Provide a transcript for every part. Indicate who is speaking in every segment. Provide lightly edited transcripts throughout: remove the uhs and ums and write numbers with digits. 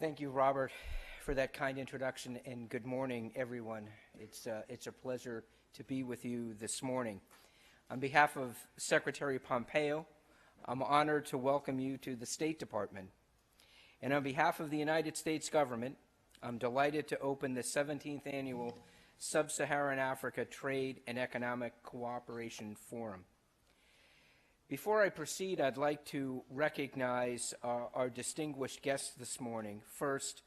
Speaker 1: Thank you, Robert, for that kind introduction, and good morning, everyone. It's a pleasure to be with you this morning. On behalf of Secretary Pompeo, I'm honored to welcome you to the State Department. And on behalf of the United States government, I'm delighted to open the 17th Annual Sub-Saharan Africa Trade and Economic Cooperation Forum. Before I proceed, I'd like to recognize our distinguished guests this morning. First,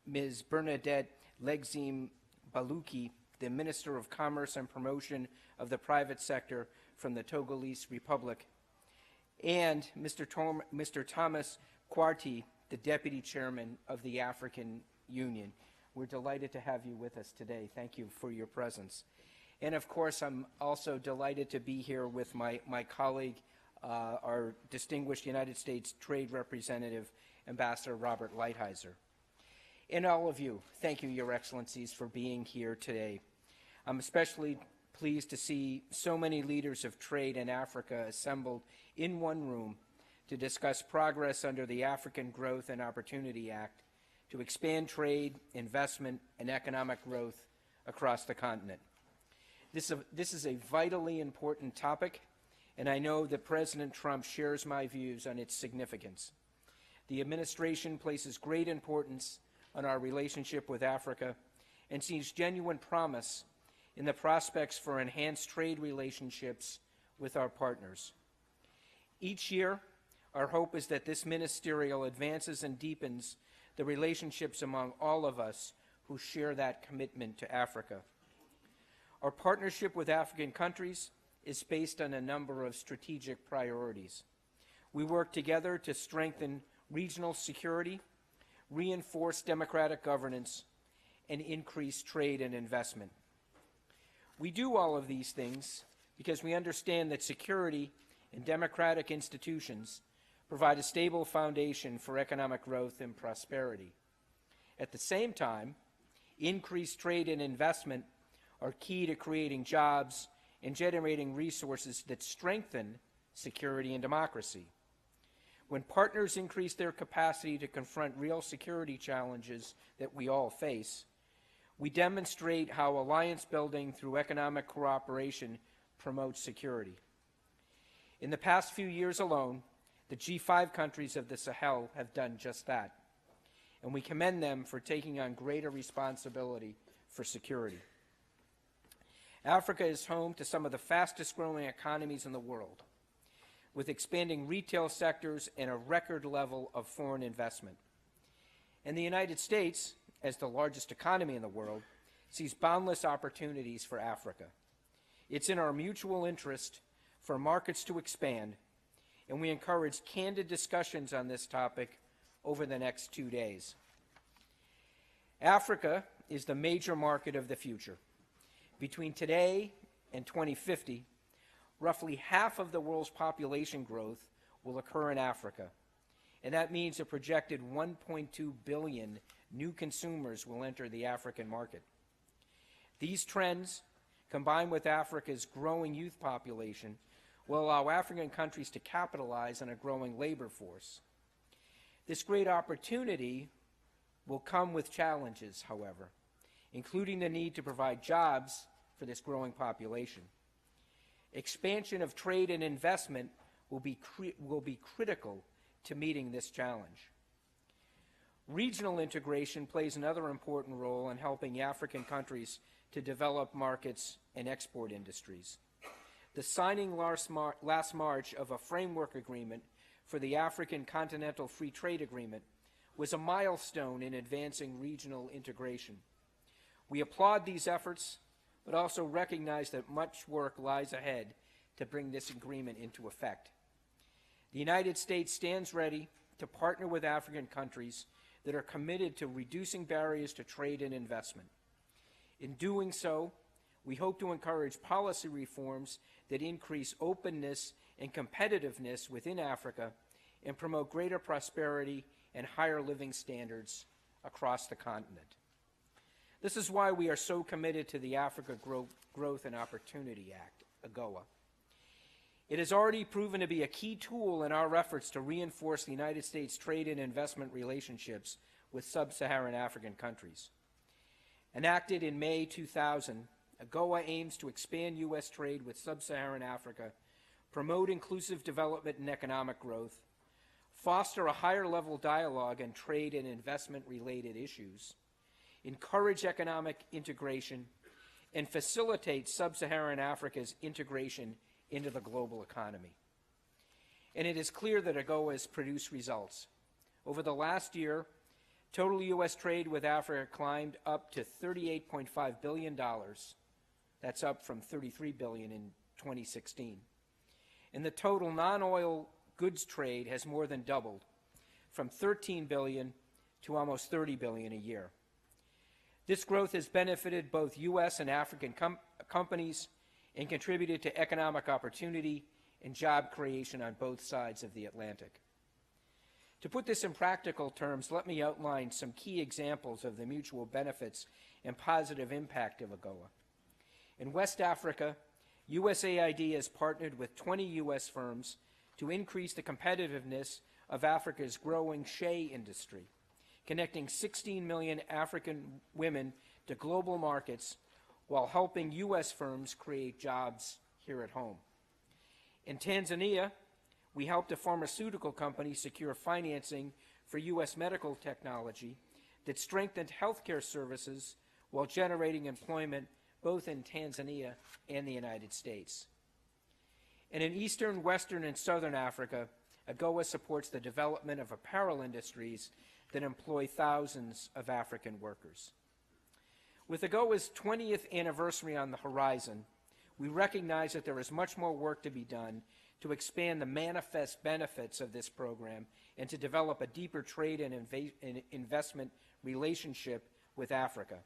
Speaker 1: Ms. Bernadette Legzim Baluki, the Minister of Commerce and Promotion of the Private Sector from the Togolese Republic, and Mr. Thomas Quarti, the Deputy Chairman of the African Union. We're delighted to have you with us today. Thank you for your presence. And of course, I'm also delighted to be here with my colleague, our distinguished United States Trade Representative, Ambassador Robert Lighthizer. And all of you, thank you, Your Excellencies, for being here today. I'm especially pleased to see so many leaders of trade in Africa assembled in one room to discuss progress under the African Growth and Opportunity Act to expand trade, investment, and economic growth across the continent. This is a vitally important topic, and I know that President Trump shares my views on its significance. The administration places great importance on our relationship with Africa and sees genuine promise in the prospects for enhanced trade relationships with our partners. Each year, our hope is that this ministerial advances and deepens the relationships among all of us who share that commitment to Africa. Our partnership with African countries is based on a number of strategic priorities. We work together to strengthen regional security, reinforce democratic governance, and increase trade and investment. We do all of these things because we understand that security and democratic institutions provide a stable foundation for economic growth and prosperity. At the same time, increased trade and investment are key to creating jobs and generating resources that strengthen security and democracy. When partners increase their capacity to confront real security challenges that we all face, we demonstrate how alliance building through economic cooperation promotes security. In the past few years alone, the G5 countries of the Sahel have done just that, and we commend them for taking on greater responsibility for security. Africa is home to some of the fastest growing economies in the world, with expanding retail sectors and a record level of foreign investment. And the United States, as the largest economy in the world, sees boundless opportunities for Africa. It's in our mutual interest for markets to expand, and we encourage candid discussions on this topic over the next 2 days. Africa is the major market of the future. Between today and 2050, roughly half of the world's population growth will occur in Africa, and that means a projected 1.2 billion new consumers will enter the African market. These trends, combined with Africa's growing youth population, will allow African countries to capitalize on a growing labor force. This great opportunity will come with challenges, however, including the need to provide jobs for this growing population. Expansion of trade and investment will be critical to meeting this challenge. Regional integration plays another important role in helping African countries to develop markets and export industries. The signing last March of a framework agreement for the African Continental Free Trade Agreement was a milestone in advancing regional integration. We applaud these efforts, but also recognize that much work lies ahead to bring this agreement into effect. The United States stands ready to partner with African countries that are committed to reducing barriers to trade and investment. In doing so, we hope to encourage policy reforms that increase openness and competitiveness within Africa and promote greater prosperity and higher living standards across the continent. This is why we are so committed to the Africa Growth and Opportunity Act, AGOA. It has already proven to be a key tool in our efforts to reinforce the United States trade and investment relationships with sub-Saharan African countries. Enacted in May 2000, AGOA aims to expand U.S. trade with sub-Saharan Africa, promote inclusive development and economic growth, foster a higher-level dialogue on trade and investment-related issues, encourage economic integration, and facilitate sub-Saharan Africa's integration into the global economy. And it is clear that AGOA has produced results. Over the last year, total U.S. trade with Africa climbed up to $38.5 billion. That's up from $33 billion in 2016. And the total non-oil goods trade has more than doubled, from $13 billion to almost $30 billion a year. This growth has benefited both U.S. and African companies and contributed to economic opportunity and job creation on both sides of the Atlantic. To put this in practical terms, let me outline some key examples of the mutual benefits and positive impact of AGOA. In West Africa, USAID has partnered with 20 U.S. firms to increase the competitiveness of Africa's growing shea industry, connecting 16 million African women to global markets while helping U.S. firms create jobs here at home. In Tanzania, we helped a pharmaceutical company secure financing for U.S. medical technology that strengthened healthcare services while generating employment both in Tanzania and the United States. And in Eastern, Western, and Southern Africa, AGOA supports the development of apparel industries that employ thousands of African workers. With AGOA's 20th anniversary on the horizon, we recognize that there is much more work to be done to expand the manifest benefits of this program and to develop a deeper trade and investment relationship with Africa.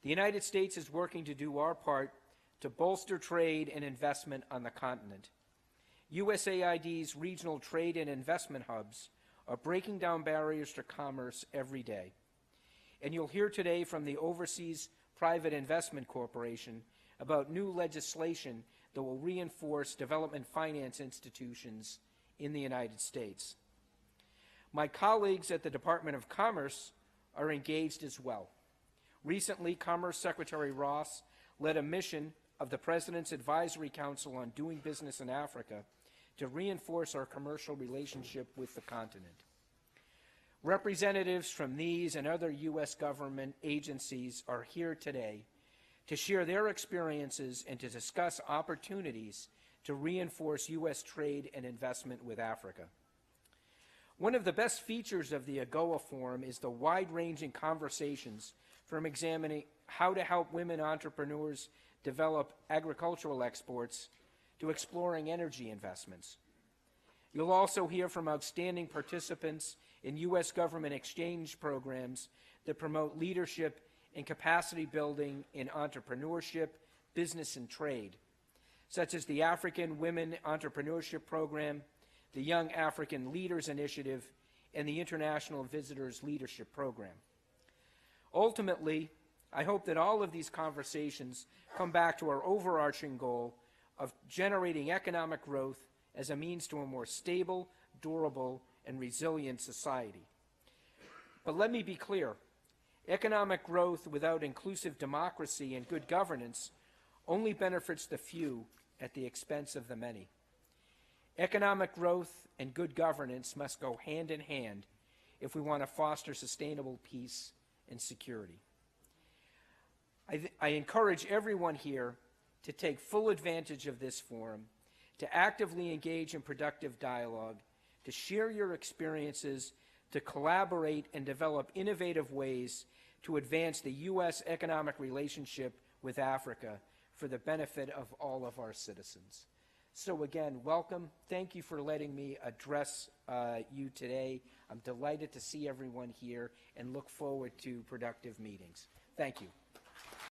Speaker 1: The United States is working to do our part to bolster trade and investment on the continent. USAID's regional trade and investment hubs are breaking down barriers to commerce every day. And you'll hear today from the Overseas Private Investment Corporation about new legislation that will reinforce development finance institutions in the United States. My colleagues at the Department of Commerce are engaged as well. Recently, Commerce Secretary Ross led a mission of the President's Advisory Council on Doing Business in Africa to reinforce our commercial relationship with the continent. Representatives from these and other U.S. government agencies are here today to share their experiences and to discuss opportunities to reinforce U.S. trade and investment with Africa. One of the best features of the AGOA Forum is the wide-ranging conversations from examining how to help women entrepreneurs develop agricultural exports to exploring energy investments. You'll also hear from outstanding participants in U.S. government exchange programs that promote leadership and capacity building in entrepreneurship, business, and trade, such as the African Women Entrepreneurship Program, the Young African Leaders Initiative, and the International Visitors Leadership Program. Ultimately, I hope that all of these conversations come back to our overarching goal of generating economic growth as a means to a more stable, durable, and resilient society. But let me be clear, economic growth without inclusive democracy and good governance only benefits the few at the expense of the many. Economic growth and good governance must go hand in hand if we want to foster sustainable peace and security. I encourage everyone here to take full advantage of this forum, to actively engage in productive dialogue, to share your experiences, to collaborate and develop innovative ways to advance the U.S. economic relationship with Africa for the benefit of all of our citizens. So again, welcome. Thank you for letting me address you today. I'm delighted to see everyone here and look forward to productive meetings. Thank you.